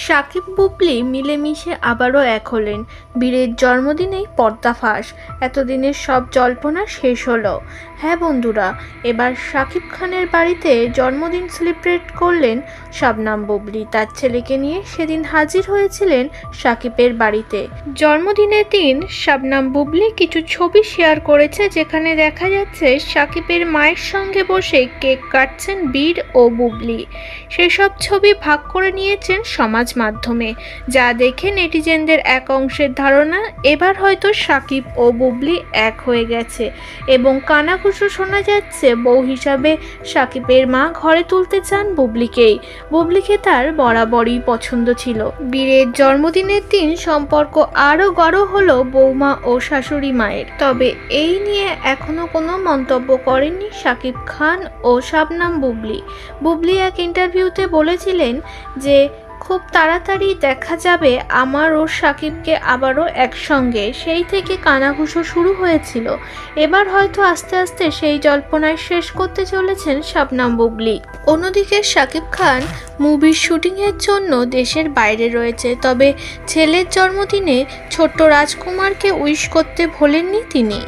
সাকিব বুবলি মিলেমিশে আবারও এক হলেন। বীরের জন্মদিনেই পর্দাফাঁস। এতদিনের সব জল্পনা শেষ হলো। হ্যাঁ বন্ধুরা, এবার শাকিব খানের বাড়িতে জন্মদিন সেলিব্রেট করলেন শবনম বুবলি। তার ছেলেকে নিয়ে সেদিন হাজির হয়েছিলেন শাকিবের বাড়িতে। জন্মদিনের দিন শবনম বুবলি কিছু ছবি শেয়ার করেছে, যেখানে দেখা যাচ্ছে শাকিবের মায়ের সঙ্গে বসে কেক কাটছেন বীর ও বুবলি। সেসব ছবি ভাগ করে নিয়েছেন সমাজ মাধ্যমে, যা দেখে নেটিজেনদের এক অংশের ধারণা এবার হয়তো শাকিব ও বুবলি এক হয়ে গেছে এবং কানাঘুষো শোনা যাচ্ছে বউ হিসাবে শাকিবের মা ঘরে তুলতে চান বুবলিকেই। বুবলিকে তার বরাবরই পছন্দ ছিল। বীরের জন্মদিনের দিন সম্পর্ক আরও গাঢ় হলো বৌমা ও শাশুড়ি মায়ের। তবে এই নিয়ে এখনো কোনো মন্তব্য করেননি শাকিব খান ও শবনম বুবলি। বুবলি এক ইন্টারভিউতে বলেছিলেন যে খুব তাড়াতাড়ি দেখা যাবে আমার ও শাকিবকে আবারও একসঙ্গে। সেই থেকে কানাঘুষো শুরু হয়েছিল, এবার হয়তো আস্তে আস্তে সেই জল্পনায় শেষ করতে চলেছেন শবনম বুবলি। অন্যদিকে শাকিব খান মুভির শুটিংয়ের জন্য দেশের বাইরে রয়েছে, তবে ছেলের জন্মদিনে ছোট্ট রাজকুমারকে উইশ করতে ভোলেননি তিনি।